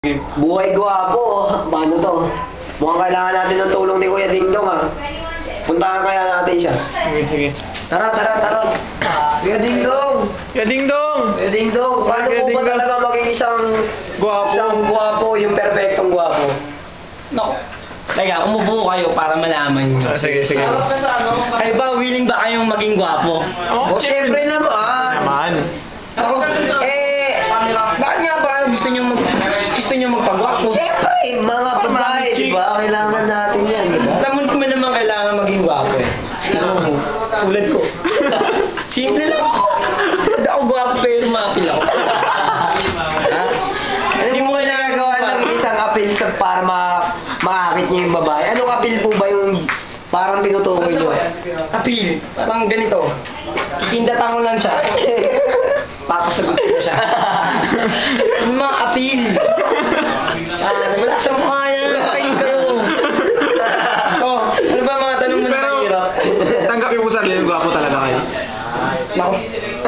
Buhay gwapo. Paano to? Mukhang kailangan natin ng tulong ni Kuya Dingdong ah. Puntahan kaya natin siya. Sige. Tara. Kuya Dingdong! Kuya Dingdong! Kuya Dingdong, paano po ba talaga maging isang gwapo, yung perfectong gwapo? No. Teka, umupo kayo para malaman nyo. Sige. Kayo ba, willing ba kayong maging gwapo? Oh, siyempre naman. Bakit nga ba gusto nyo magpagwapo? Siyempre, mga babae, di ba? Kailangan natin yan, di ba? Alam mo naman kailangan maging gwapo eh. Tulad ko. Simple lang. Hindi ako gwapo pero maapil ako. Ano mo ginagawa ng isang appeal para makakit niyo yung babae? Anong appeal po ba yung parang tinutukoy niyo? Apil. Parang ganito. Kikindatan ko lang siya. Papasagot ko siya. Yung mga apil. Wala sa mukha yan. Kayo. Ano ba mga tanong mo na mahirap? Tanggapin mo sa yung gwapo talaga kayo. Naku,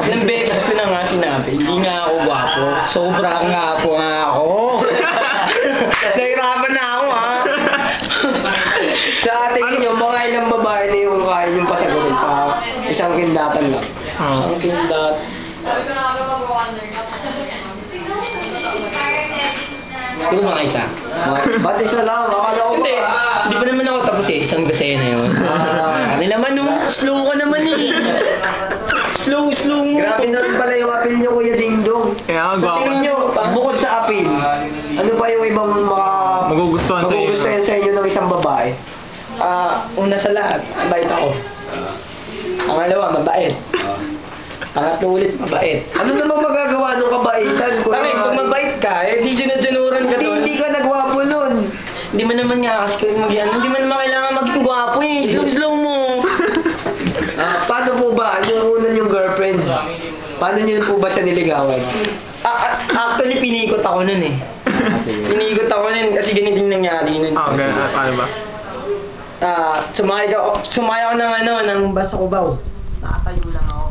ilang beses ko na nga sinabi, hindi nga ako gwapo. Sobrang gwapo nga ako. Nahirapan na ako ha. Sa tingin niyo, mga ilang babae na yung kaya yung pasagutin sa isang kindatan lang? Ang kindat. Siguro mga isa. Ba't isa lang? Akala ko Hindi, ba? hindi pa naman ako tapos eh. Isang dosena yun. Ano naman no? Slow ka naman eh. Slow mo. Grabe na rin pala yung appeal niyo, Kuya Dingdong. Kaya Sa tingin niyo, bukod sa appeal, ano pa yung ibang Magugustuhan sa inyo? sa inyo ng isang babae? Una sa lahat, mabait ako. Pangalawa, mabait. Pangatlo ulit, mabait. Ano naman magagawa nung kabaitan? Tangay, pag mabait ka, eh di dinudunuran ka doon. Hindi ka nagwapo nun. Hindi mo naman nga kasi hindi mo naman kailangan maging gwapo eh. Slow mo. Paano po ba? Yung una yung girlfriend, paano niyo po ba siya niligawan? Actually, pinikot ako nun eh. Pinikot ako nun kasi ganito yung nangyari nun. Ganun. Paano ba? Sumayaw ng basa ko baw. Nakatayo lang ako.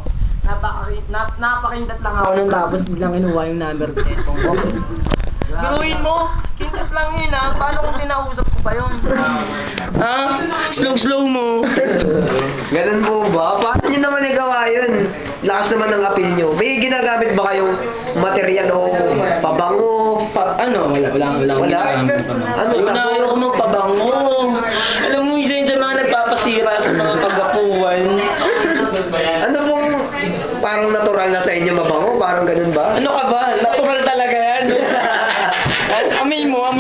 Napakindat lang ako nun tapos biglang kinuha yung number 10 ko. Biruin mo! Kindat lang yun ha. Paano kung tinausap ko pa yun? Slow mo. Ganun po ba? Paano niyo naman nagawa yun? Lakas naman ng appeal niyo. May ginagamit ba kayong material o pabango? Wala. Ayaw ko magpabango. Alam mo, isa yun sa mga nagpapasira sa mga kagapuan. Ano pong parang natural na sa inyo mabango? Parang ganun ba? Ano ka ba? Natural talaga yan. Amoy mo.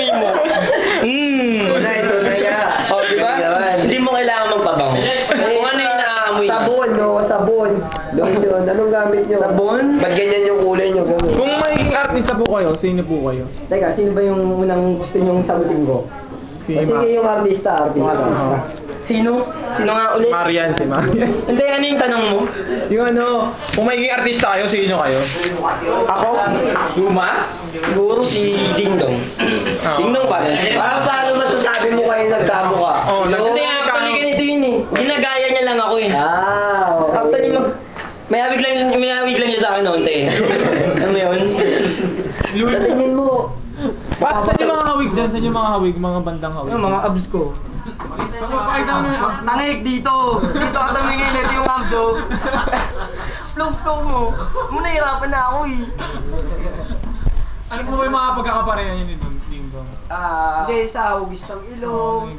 Tunay ya. Diba? Hindi mo kailangan magpabango. Kung ano yung naaamoy. Sabon. Lotion. Anong gamit nyo? Sabon? Ba't ganyan yung kulay nyo? Ganun. Kung magiging artista po kayo, sino po kayo? Teka, sino ba yung unang gusto nyong sagutin ko? Sige yung artista. Sino? Sino nga ulit? Si Marian. Hindi, ano yung tanong mo? Yung kung magiging artista kayo, sino kayo? Ako? Luma? Siguro si Dingdong. Dingdong pa rin. Paano masasabi mo kayo nagkamukha? Hindi, actually ganito yun eh. Ginagaya niya lang ako eh. Actually may awig lang niya sa akin noon eh. Ano mo yun? Sa tingin mo, Saan yung mga hawig dyan? Saan yung mga hawig? Mga bandang hawig? Mga abs ko. Tangik dito! Dito ka tumingin, ito yung abs oh. Slow mo. Nahirapan na ako eh. Ano po ba yung mga pagkakaparehan yun dito? hindi, sa hugis ng ilong,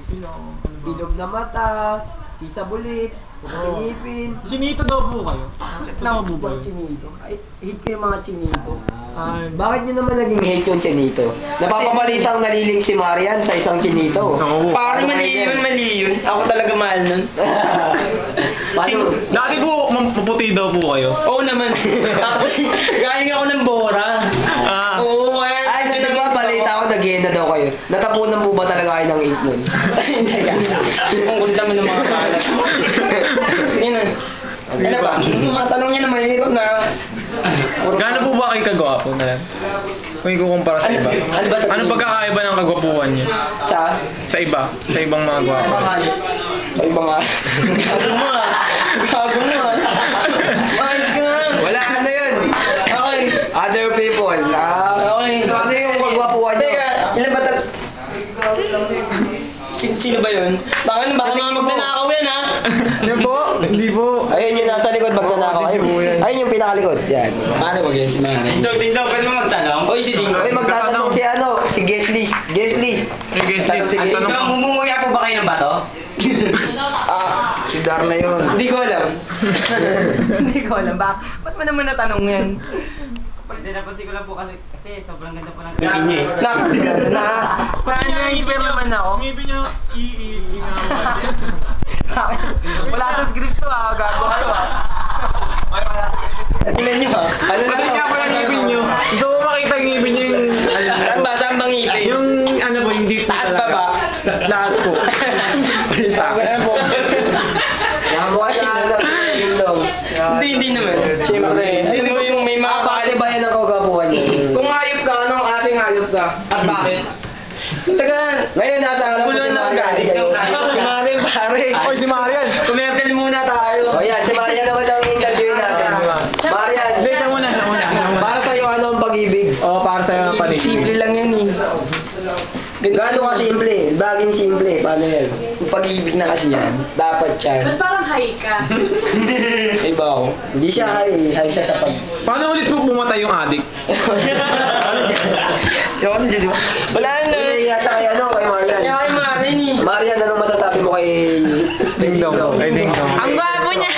bilog na mata, isa bulik, ngipin. Chinito daw po kayo? Tama po ba yun? Chinito. Ay, hate ko yung mga chinito. Bakit nyo naman naging hate yung chinito? Napapabalitang naliling si Marian sa isang chinito. Parang mali yun. Ako talaga mahal nun. Dati po, maputi daw po kayo? Oo naman. Tapos, galing ako ng Bora. Oo, kaya... Ay, balita ako, nag-iena daw kayo. Natapunan po ba talaga kayo ng 8 nun? Hindi ka. Ang ganda mo ng mga kalat. Yun na. Ano ba? Mga tanong niya naman, hirap na. Gaano po ba kayo kagwapo na lang? Kung ikukumpara sa iba? Anong pagkakaiba ng kagwapuhan niyo? Sa iba? Sa ibang mga gwapo? Sa iba nga. Gago mo ah. Mahal ka nga. Wala, ano yun? Okay. Other people. Okay. Ano yung kagwapuhan nyo? Teka, Ilan ba Sino ba yun? Baka mga magnanakaw yan, ha? Yan po? Hindi po. Ayun yung nasa likod magnanakaw. Ayun yung pinakalikod. Yan. Paano wag yan si Mare? Ding-dong, pwede mo magtanong? Oy, si Ding. Oy, magtatanong si Gesly. Yung guest list. Ding-dong, mumuya po ba kayo ng bato? Si Darna yun. Hindi ko alam. Hindi ko alam. Ba't mo naman natanong yan? Napansin ko lang po kasi sobrang ganda po ng ngipin niya. Paano niya ngipin naman ako? Ngipin niyo, wala sa script to gago kayo Tingnan niyo ano lang Patingin ako ng ngipin niyo. Gusto mo makita yung ngipin niyo yung... Saan bang ngipin? Yung ano po, yung deep taas pa ba? Lahat po. Hindi naman. Siyempre. Ayun mo yung may mga Pakalibayan ang kagabuhan niya. Kung hayop ka, anong klaseng hayop ka? At bakit? Taga, Ngayon nasa harap pulo na galing. Si Marian, pare. Oy, si Marian. Kumertel muna tayo. O yan, si Marian naman ang interview natin. Marian, Siya muna. para sa'yo ano ang pag-ibig? Oo, para sa'yo ang panig. Simple lang yan eh. Gano'n ka simple? Baging simple. Paano yan? Yung pag-ibig na kasi yan, dapat yan. Ba't parang high ka? Iba ako. Hindi siya high siya sa pag... Paano ulit po pumatay yung adik? Wala na. Hindi siya kay kay Marian. Kaya kay Marian eh. Marian, anong masasabi mo kay... Ding-dong. Ay, ding-dong. Ang gwapo niya!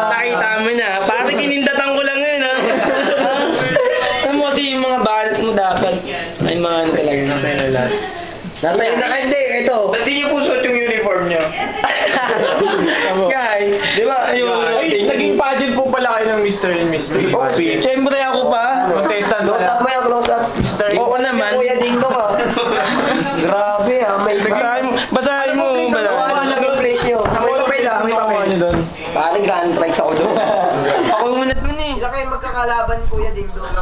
Nakita mo na. Parang kinindatan ko lang yun ha. Alam mo kasi yung mga balat mo dapat. Ay mga ano talaga. Natay na, hindi, ito. Ba't di niyo po suot yung uniform niyo? Guys, di ba? Ay, naging pageant po pala kayo ng Mr. and Miss P. Siyempre ako pa. Contestant Close up mo yan, close up. Oo naman. Kuya Dingdong ah. Grabe ah, may Basahin mo. Ano naging place nyo? May papel ah, may papel. doon. Parang grand prize ako doon. Ako muna dun eh. Sila kayo magkakalaban, Kuya Dingdong.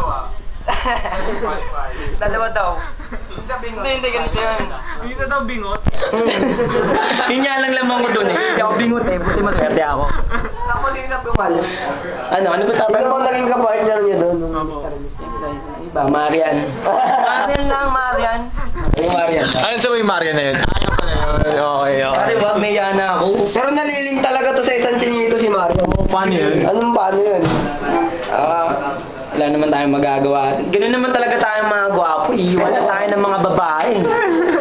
Dalawa daw. Hindi, ganito yan. Hindi na daw bingot. Yun nga lang lamang ko dun eh. Hindi ako bingot eh. Buti maswerte ako. Ako din na bumal. Ano ba tapos? Pero kung naging kapartner niya doon, Iba, Marian. Marian lang, Marian. yung Marian. Ano sa may Maria na yun? Okay. Pare, wag may yana ako. Pero naliling talaga to sa isang chinito si Marian. Paano yun? Anong paano yun? Wala naman tayong magagawa. Ganun naman talaga tayong mga gwapo. Iiwan na tayo ng mga babae.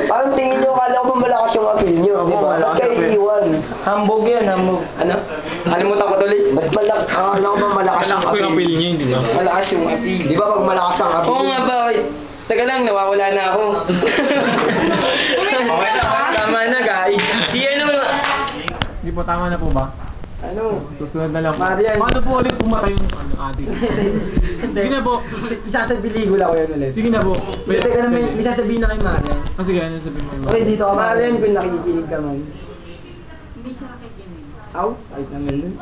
Parang tingin nyo, kala ko malakas yung appeal nyo, di ba? Ba't kayo iiwan? Hambog yan, hambog. Ano? Kalimutan ko tuloy. Ba't akala ko ba malakas yung Malakas po yung appeal appeal? niya, di ba? Malakas yung appeal. Di ba pag malakas ang appeal? Oo nga ba? Teka lang, nawawala na ako. Okay na. Tama na, guys. Si ano? Hindi po, tama na po ba? Ano? Susunod na lang po. Marian. Paano po ulit pumatay yung adik? Sige na po. Isasabihin ko lang ko yun ulit. Sige na po. Teka na, may sasabihin na kay Marian. Sige, ano sabihin mo? Okay, dito ka Marian kung nakikinig ka man. Hindi siya nakikinig. Outside naman dun.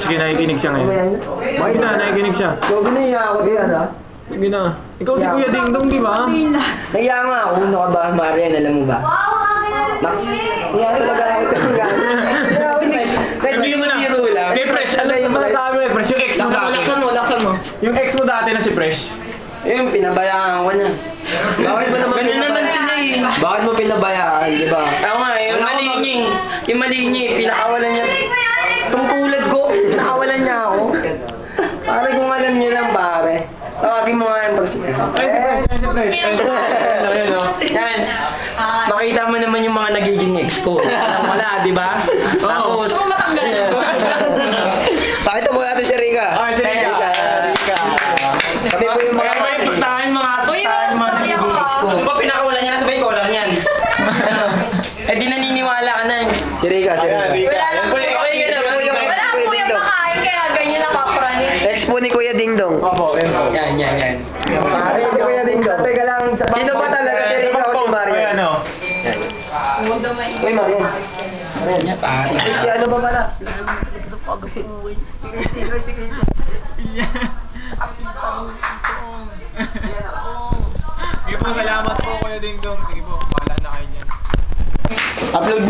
Sige, nakikinig siya ngayon. Sige na, nakikinig siya. So, binaya ako diyan ha. Sige na. Ikaw si Kuya Dingdong, di ba? Nahiya nga ako. Ano ka ba, Marian? Alam mo ba? Wow, ang Nahiya talaga ako talaga. Sabihin mo na. Kay Fresh, ano yung masasabi mo? Fresh, yung ex mo dati. Laksan mo. Yung ex mo dati na si Fresh. Yung pinabayaan ko na. Bakit mo naman Ganun naman sila eh. Bakit mo pinabayaan, di ba? Ako nga, yung mali niya, pinakawalan niya. Tungkulad ko, pinakawalan niya ako. Pare, kung alam niyo lang pare. Tawagin mo nga yung Si Fresh. Ayun, o. Yan. Makita mo naman yung mga nagiging ex ko. Wala, di ba? Tapos, Pakita mo natin si Rika. Ay, si Rika. Sabi mo yung mga... May pustahan mga nagiging ex ko. Di ba pinakawalan niya? Sabi ko lang yan. Eh di naniniwala ka na eh. Si Rika. Okay ka naman. Wala akong kuya makain, kaya ganyan nakapraning. Ex po ni Kuya Dingdong. Opo, yun po. Yan. Pare, si Kuya Dingdong. Teka lang. Sino ba talaga si Rika o si Marian? Ano? Uy, Marian. Yan pare. Si ano ba pala? Sige po, salamat po Kuya Dingdong. Sige po, bahala na kayo dyan. Upload mo.